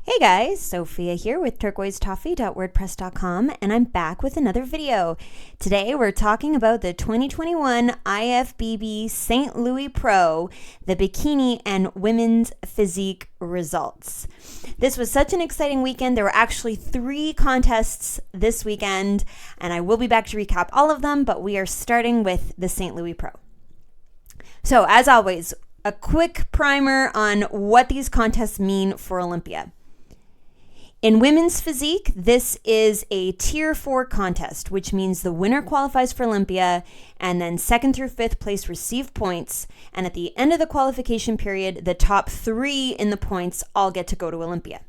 Hey guys, Sophia here with turquoisetoffee.wordpress.com, and I'm back with another video. Today we're talking about the 2021 IFBB St. Louis Pro, the Bikini and Women's Physique results. This was such an exciting weekend. There were actually 3 contests this weekend, and I will be back to recap all of them, but we are starting with the St. Louis Pro. So as always, a quick primer on what these contests mean for Olympia. In women's physique, this is a tier 4 contest, which means the winner qualifies for Olympia, and then 2nd through 5th place receive points. And at the end of the qualification period, the top 3 in the points all get to go to Olympia.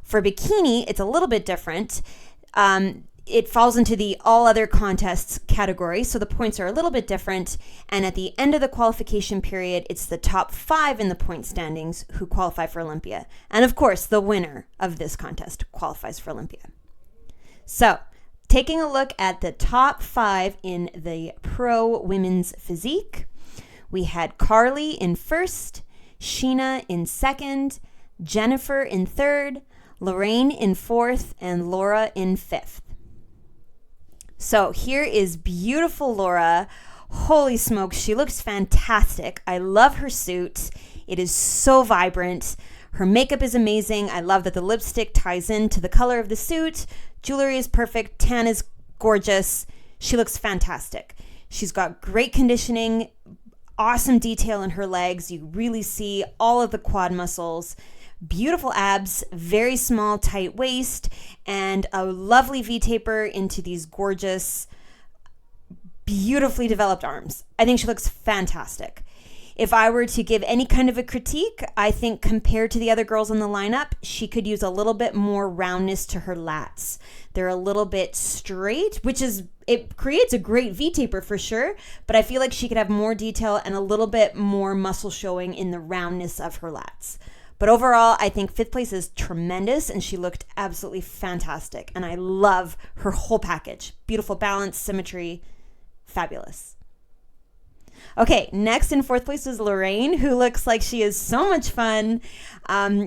For bikini, it's a little bit different. It falls into the all other contests category, so the points are a little bit different. And at the end of the qualification period, it's the top 5 in the point standings who qualify for Olympia. And of course, the winner of this contest qualifies for Olympia. So, taking a look at the top 5 in the pro women's physique, we had Carly in 1st, Sheena in 2nd, Jennifer in 3rd, Lorraine in 4th, and Laura in 5th. So here is beautiful Laura. Holy smokes, she looks fantastic. I love her suit. It is so vibrant. Her makeup is amazing. I love that the lipstick ties into the color of the suit. Jewelry is perfect. Tan is gorgeous. She looks fantastic. She's got great conditioning, awesome detail in her legs. You really see all of the quad muscles. Beautiful abs, very small, tight waist, and a lovely V-taper into these gorgeous, beautifully developed arms. I think she looks fantastic. If I were to give any kind of a critique, I think compared to the other girls in the lineup, she could use a little bit more roundness to her lats. They're a little bit straight, it creates a great V-taper for sure, but I feel like she could have more detail and a little bit more muscle showing in the roundness of her lats. But overall, I think 5th place is tremendous, and she looked absolutely fantastic. And I love her whole package. Beautiful balance, symmetry, fabulous. Okay, next in 4th place is Lorraine, who looks like she is so much fun.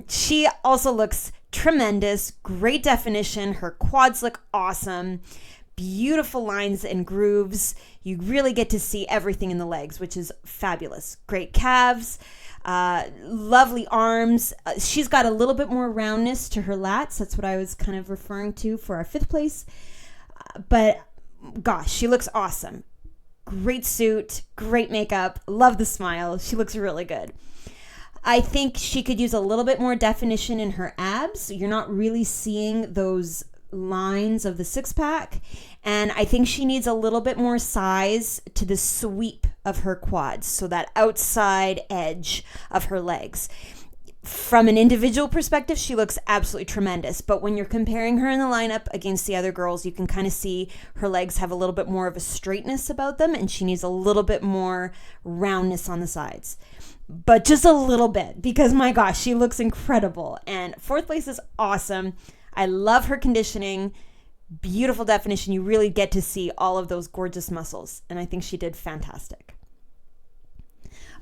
She also looks tremendous, great definition. Her quads look awesome. Beautiful lines and grooves. You really get to see everything in the legs, which is fabulous. Great calves. Lovely arms. She's got a little bit more roundness to her lats. That's what I was kind of referring to for our 5th place. But gosh, she looks awesome. Great suit, great makeup. Love the smile. She looks really good. I think she could use a little bit more definition in her abs. You're not really seeing those lines of the 6-pack, and I think she needs a little bit more size to the sweep of her quads, so that outside edge of her legs. From an individual perspective, she looks absolutely tremendous, but when you're comparing her in the lineup against the other girls, you can kind of see her legs have a little bit more of a straightness about them, and she needs a little bit more roundness on the sides. But just a little bit, because my gosh, she looks incredible. And 4th place is awesome. I love her conditioning, beautiful definition. You really get to see all of those gorgeous muscles, and I think she did fantastic.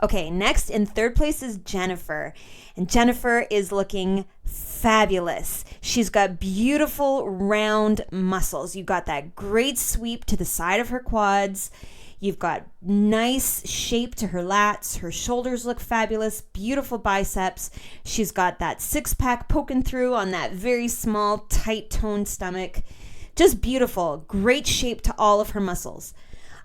Okay, next in 3rd place is Jennifer, and Jennifer is looking fabulous. She's got beautiful round muscles. You've got that great sweep to the side of her quads. You've got nice shape to her lats. Her shoulders look fabulous. Beautiful biceps. She's got that 6-pack poking through on that very small, tight toned stomach. Just beautiful. Great shape to all of her muscles.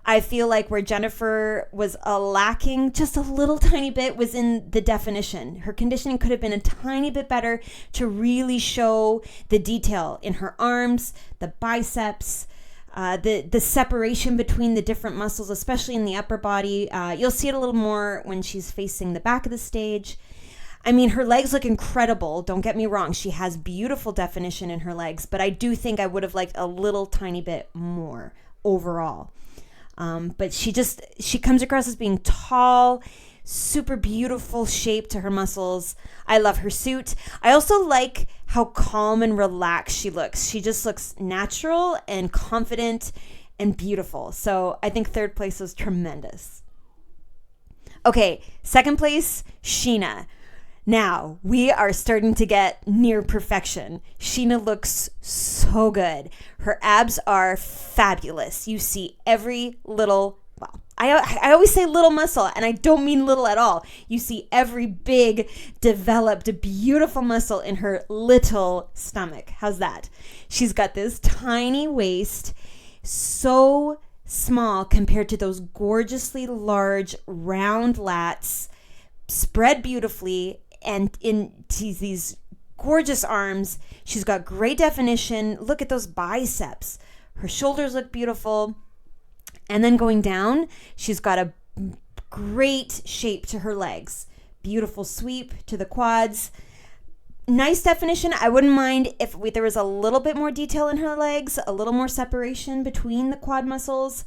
I feel like where Jennifer was lacking just a little tiny bit was in the definition. Her conditioning could have been a tiny bit better to really show the detail in her arms, the biceps, the separation between the different muscles, especially in the upper body. You'll see it a little more when she's facing the back of the stage. I mean, her legs look incredible. Don't get me wrong. She has beautiful definition in her legs, but I do think I would have liked a little tiny bit more overall. But she comes across as being tall, super beautiful shape to her muscles. I love her suit. I also like how calm and relaxed she looks. She just looks natural and confident and beautiful. So I think 3rd place was tremendous. Okay, 2nd place, Sheena. Now, we are starting to get near perfection. Sheena looks so good. Her abs are fabulous. You see every little, well, I always say little muscle, and I don't mean little at all. You see every big, developed, beautiful muscle in her little stomach. How's that? She's got this tiny waist, so small compared to those gorgeously large, round lats, spread beautifully, and into these gorgeous arms. She's got great definition. Look at those biceps. Her shoulders look beautiful. And then going down, she's got a great shape to her legs. Beautiful sweep to the quads. Nice definition. I wouldn't mind if there was a little bit more detail in her legs, a little more separation between the quad muscles.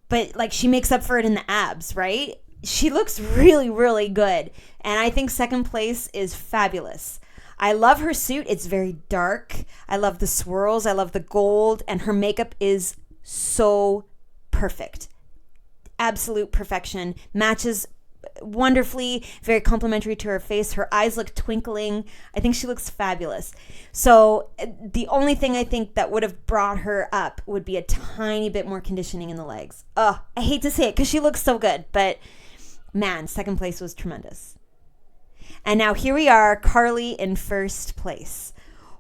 But like, she makes up for it in the abs, right? She looks really, really good. And I think second place is fabulous. I love her suit. It's very dark. I love the swirls. I love the gold. And her makeup is so perfect. Absolute perfection. Matches wonderfully. Very complimentary to her face. Her eyes look twinkling. I think she looks fabulous. So the only thing I think that would have brought her up would be a tiny bit more conditioning in the legs. Oh, I hate to say it because she looks so good. But man, second place was tremendous. And now here we are, Carly in first place.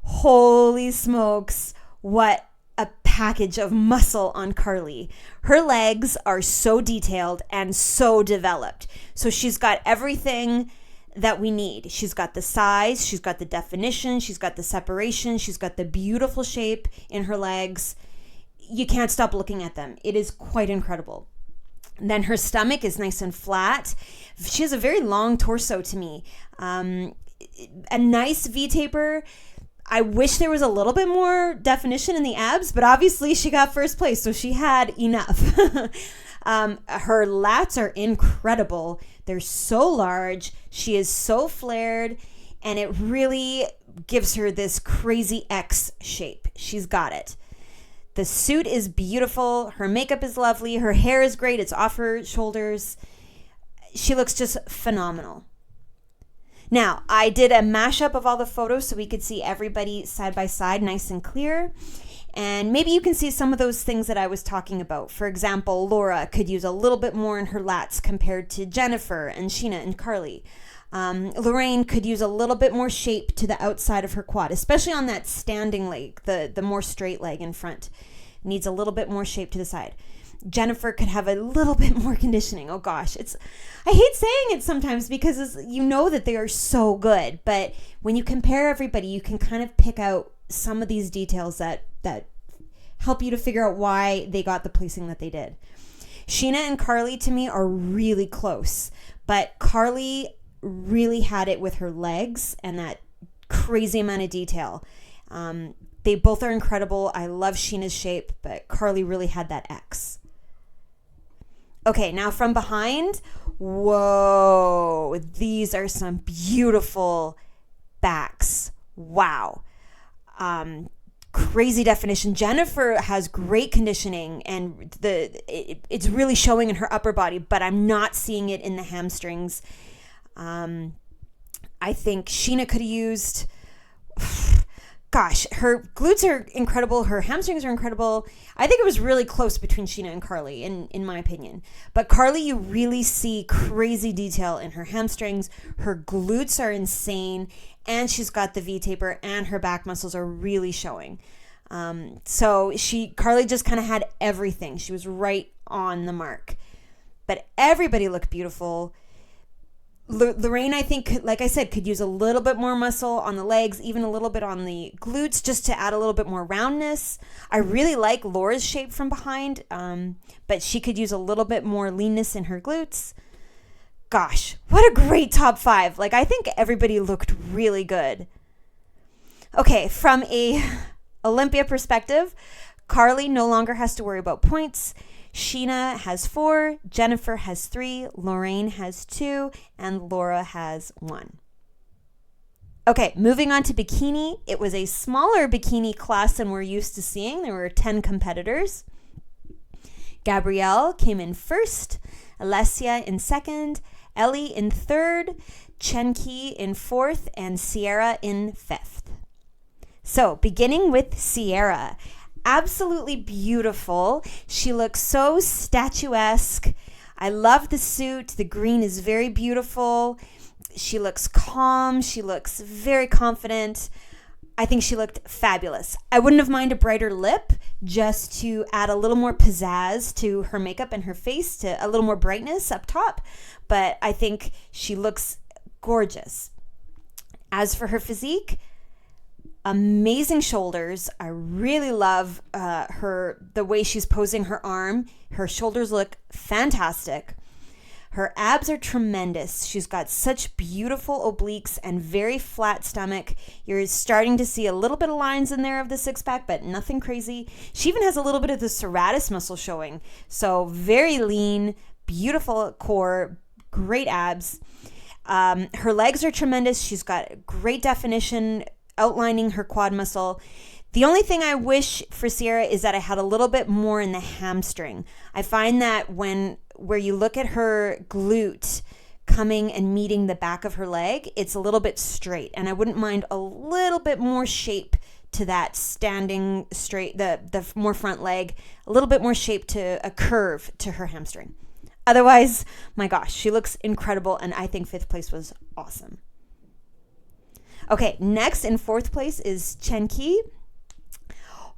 Holy smokes, what a package of muscle on Carly. Her legs are so detailed and so developed. So she's got everything that we need. She's got the size, she's got the definition, she's got the separation, she's got the beautiful shape in her legs. You can't stop looking at them. It is quite incredible. Then her stomach is nice and flat. She has a very long torso to me. A nice V-taper. I wish there was a little bit more definition in the abs, but obviously she got first place, so she had enough. Her lats are incredible. They're so large. She is so flared, and it really gives her this crazy X shape. She's got it. The suit is beautiful. Her makeup is lovely. Her hair is great. It's off her shoulders. She looks just phenomenal. Now, I did a mashup of all the photos so we could see everybody side by side, nice and clear. And maybe you can see some of those things that I was talking about. For example, Laura could use a little bit more in her lats compared to Jennifer and Sheena and Carly. Lorraine could use a little bit more shape to the outside of her quad, especially on that standing leg, the more straight leg in front. Needs a little bit more shape to the side. Jennifer could have a little bit more conditioning. Oh gosh, I hate saying it sometimes because you know that they are so good, but when you compare everybody, you can kind of pick out some of these details that help you to figure out why they got the placing that they did. Sheena and Carly to me are really close, but Carly really had it with her legs and that crazy amount of detail. They both are incredible. I love Sheena's shape, but Carly really had that X. Okay, now from behind, whoa, these are some beautiful backs. Wow. Crazy definition. Jennifer has great conditioning and it's really showing in her upper body, but I'm not seeing it in the hamstrings. I think Sheena could have used, gosh, her glutes are incredible. Her hamstrings are incredible. I think it was really close between Sheena and Carly, in my opinion. But Carly, you really see crazy detail in her hamstrings. Her glutes are insane, and she's got the V-taper, and her back muscles are really showing. So Carly just kind of had everything. She was right on the mark. But everybody looked beautiful. Lorraine, I think, like I said, could use a little bit more muscle on the legs, even a little bit on the glutes, just to add a little bit more roundness. I really like Laura's shape from behind, but she could use a little bit more leanness in her glutes. Gosh, what a great top 5. Like, I think everybody looked really good. Okay, from a Olympia perspective, Carly no longer has to worry about points. Sheena has 4, Jennifer has 3, Lorraine has 2, and Laura has 1. Okay, moving on to bikini. It was a smaller bikini class than we're used to seeing. There were 10 competitors. Gabrielle came in first, Alessia in second, Ellie in third, Chenki in 4th, and Sierra in 5th. So beginning with Sierra, absolutely beautiful. She looks so statuesque. I love the suit. The green is very beautiful. She looks calm. She looks very confident. I think she looked fabulous. I wouldn't have minded a brighter lip just to add a little more pizzazz to her makeup and her face, to a little more brightness up top. But I think she looks gorgeous. As for her physique, amazing shoulders. I really love the way she's posing her arm. Her shoulders look fantastic. Her abs are tremendous. She's got such beautiful obliques and very flat stomach. You're starting to see a little bit of lines in there of the six-pack, but nothing crazy. She even has a little bit of the serratus muscle showing. So very lean, beautiful core, great abs. Her legs are tremendous. She's got great definition outlining her quad muscle. The only thing I wish for Sierra is that I had a little bit more in the hamstring. I find that where you look at her glute coming and meeting the back of her leg, it's a little bit straight, and I wouldn't mind a little bit more shape to that standing straight, the more front leg, a little bit more shape to a curve to her hamstring. Otherwise, my gosh, she looks incredible, and I think 5th place was awesome. Okay, next in 4th place is Chenki.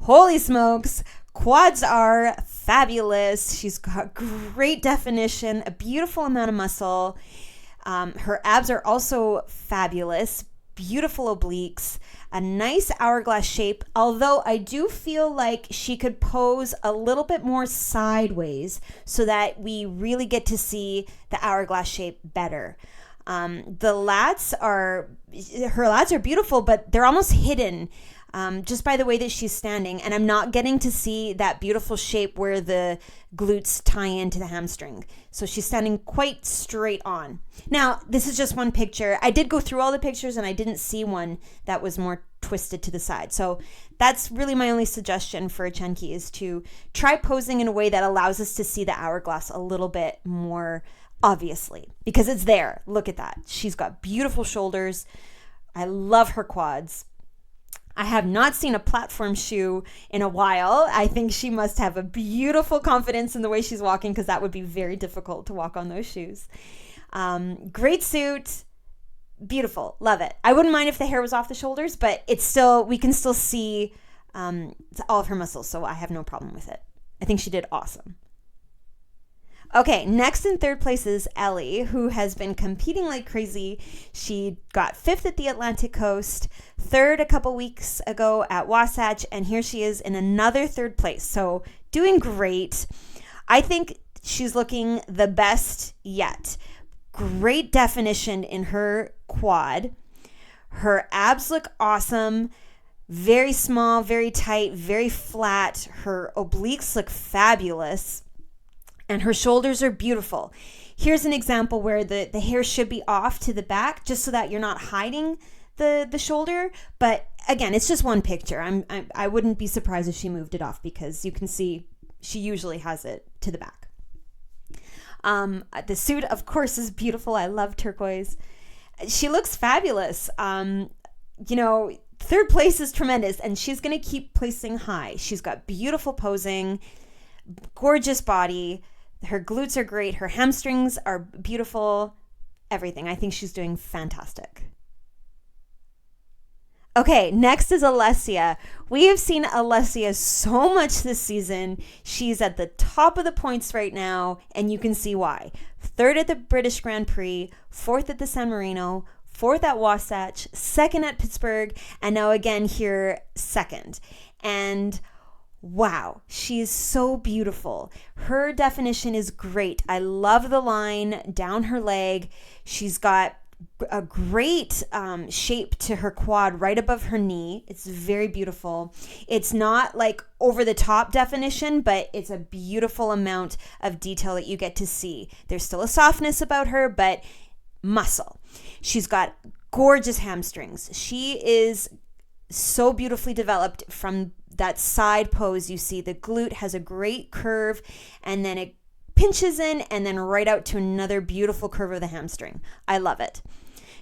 Holy smokes, quads are fabulous. She's got great definition, a beautiful amount of muscle. Her abs are also fabulous, beautiful obliques, a nice hourglass shape, although I do feel like she could pose a little bit more sideways so that we really get to see the hourglass shape better. Her lats are beautiful, but they're almost hidden just by the way that she's standing, and I'm not getting to see that beautiful shape where the glutes tie into the hamstring. So she's standing quite straight on. Now, this is just one picture. I did go through all the pictures and I didn't see one that was more twisted to the side. So that's really my only suggestion for Chenki, is to try posing in a way that allows us to see the hourglass a little bit more obviously, because it's there. Look at that. She's got beautiful shoulders. I love her quads. I have not seen a platform shoe in a while. I think she must have a beautiful confidence in the way she's walking, because that would be very difficult to walk on those shoes. Great suit. Beautiful. Love it. I wouldn't mind if the hair was off the shoulders, but we can still see all of her muscles, so I have no problem with it. I think she did awesome. Okay, next in 3rd place is Ellie, who has been competing like crazy. She got 5th at the Atlantic Coast, 3rd a couple weeks ago at Wasatch, and here she is in another 3rd place. So doing great. I think she's looking the best yet. Great definition in her quad. Her abs look awesome. Very small, very tight, very flat. Her obliques look fabulous. And her shoulders are beautiful. Here's an example where the hair should be off to the back, just so that you're not hiding the shoulder. But again, it's just one picture. I wouldn't be surprised if she moved it off, because you can see she usually has it to the back. The suit, of course, is beautiful. I love turquoise. She looks fabulous. 3rd place is tremendous, and she's going to keep placing high. She's got beautiful posing, gorgeous body. Her glutes are great. Her hamstrings are beautiful. Everything. I think she's doing fantastic. Okay, next is Alessia. We have seen Alessia so much this season. She's at the top of the points right now, and you can see why. 3rd at the British Grand Prix, 4th at the San Marino, 4th at Wasatch, 2nd at Pittsburgh, and now again here 2nd. And wow, she is so beautiful. Her definition is great. I love the line down her leg. She's got a great shape to her quad right above her knee. It's very beautiful. It's not like over the top definition, but it's a beautiful amount of detail that you get to see. There's still a softness about her, but muscle. She's got gorgeous hamstrings. She is so beautifully developed. From that side pose, you see the glute has a great curve, and then it pinches in and then right out to another beautiful curve of the hamstring. I love it.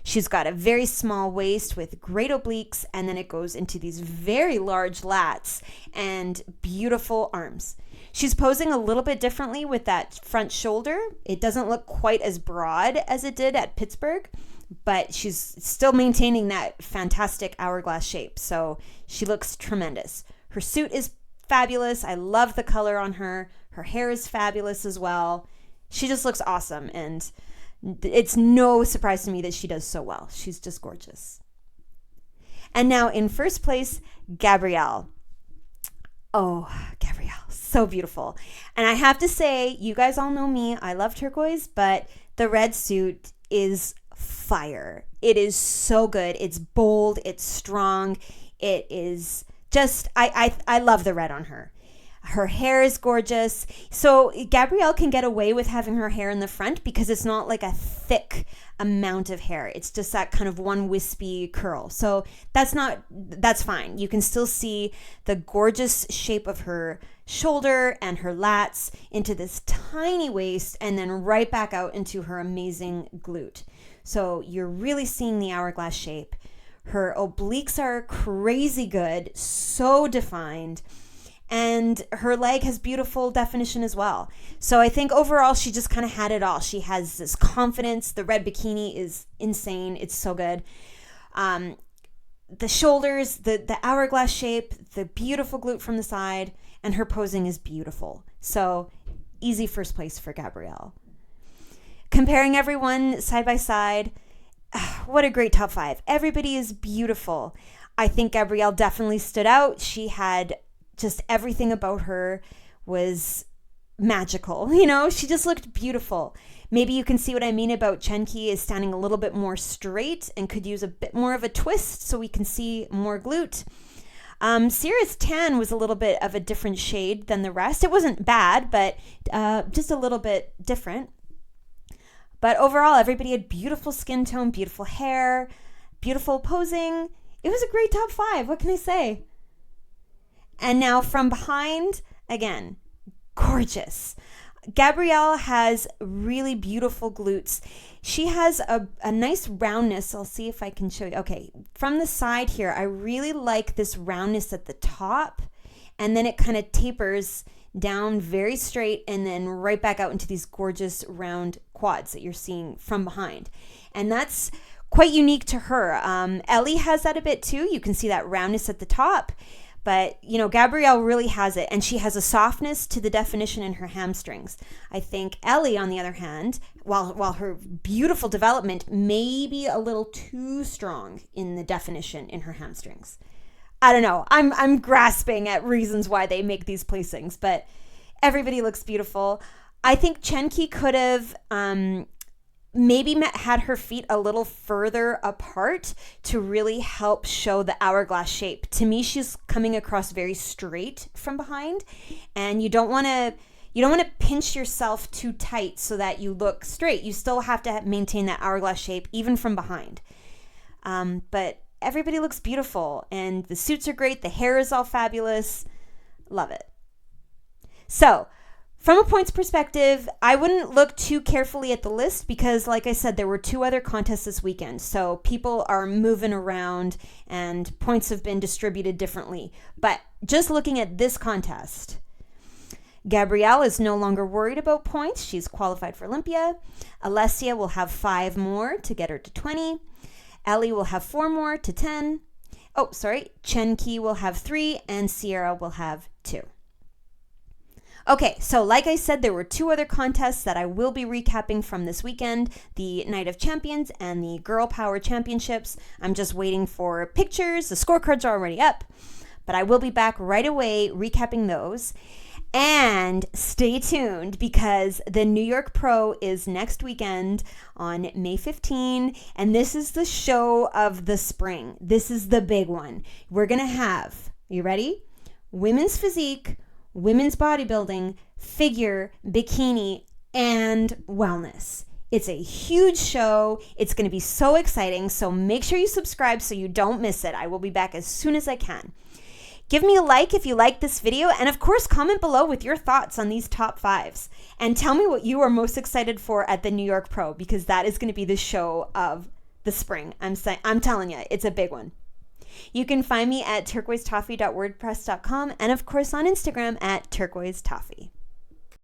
She's got a very small waist with great obliques, and then it goes into these very large lats and beautiful arms. She's posing a little bit differently with that front shoulder. It doesn't look quite as broad as it did at Pittsburgh, but she's still maintaining that fantastic hourglass shape. So she looks tremendous. Her suit is fabulous. I love the color on her. Her hair is fabulous as well. She just looks awesome, and it's no surprise to me that she does so well. She's just gorgeous. And now in first place, Gabrielle. Oh, Gabrielle, so beautiful. And I have to say, you guys all know me. I love turquoise, but the red suit is fire. It is so good. It's bold. It's strong. It is just, I love the red on her. Her hair is gorgeous. So Gabrielle can get away with having her hair in the front because it's not like a thick amount of hair. It's just that kind of one wispy curl. So that's fine. You can still see the gorgeous shape of her shoulder and her lats into this tiny waist and then right back out into her amazing glute. So you're really seeing the hourglass shape. Her obliques are crazy good, so defined. And her leg has beautiful definition as well. So I think overall, she just kind of had it all. She has this confidence. The red bikini is insane. It's so good. The shoulders, the hourglass shape, the beautiful glute from the side, and her posing is beautiful. So easy first place for Gabrielle. Comparing everyone side by side, what a great top 5. Everybody is beautiful. I think Gabrielle definitely stood out. She had just everything about her was magical. You know, she just looked beautiful. Maybe you can see what I mean about Chenki is standing a little bit more straight and could use a bit more of a twist so we can see more glute. Sierra's tan was a little bit of a different shade than the rest. It wasn't bad, but just a little bit different. But overall, everybody had beautiful skin tone, beautiful hair, beautiful posing. It was a great top 5. What can I say? And now from behind, again, gorgeous. Gabrielle has really beautiful glutes. She has a nice roundness. I'll see if I can show you. Okay, from the side here, I really like this roundness at the top. And then it kind of tapers down very straight and then right back out into these gorgeous round quads that you're seeing from behind. And that's quite unique to her. Ellie has that a bit too. You can see that roundness at the top. But, you know, Gabrielle really has it, and she has a softness to the definition in her hamstrings. I think Ellie, on the other hand, while her beautiful development may be a little too strong in the definition in her hamstrings. I don't know. I'm grasping at reasons why they make these placings, but everybody looks beautiful. I think Chenki could have maybe had her feet a little further apart to really help show the hourglass shape. To me, she's coming across very straight from behind, and you don't want to pinch yourself too tight so that you look straight. You still have to maintain that hourglass shape even from behind. But everybody looks beautiful, and the suits are great. The hair is all fabulous. Love it. So, from a points perspective, I wouldn't look too carefully at the list because, like I said, there were 2 other contests this weekend. So people are moving around and points have been distributed differently. But just looking at this contest, Gabrielle is no longer worried about points. She's qualified for Olympia. Alessia will have 5 more to get her to 20. Ellie will have 4 more to 10. Chenki will have 3 and Sierra will have 2. Okay, so like I said, there were 2 other contests that I will be recapping from this weekend, the Night of Champions and the Girl Power Championships. I'm just waiting for pictures. The scorecards are already up, but I will be back right away recapping those. And stay tuned because the New York Pro is next weekend on May 15, and this is the show of the spring. This is the big one. We're going to have, you ready? Women's physique, women's bodybuilding, figure, bikini, and wellness. It's a huge show. It's going to be so exciting. So make sure you subscribe so you don't miss it. I will be back as soon as I can. Give me a like if you like this video. And of course, comment below with your thoughts on these top 5s. And tell me what you are most excited for at the New York Pro because that is going to be the show of the spring. I'm telling you, it's a big one. You can find me at turquoisetoffee.wordpress.com and of course on Instagram at turquoisetoffee.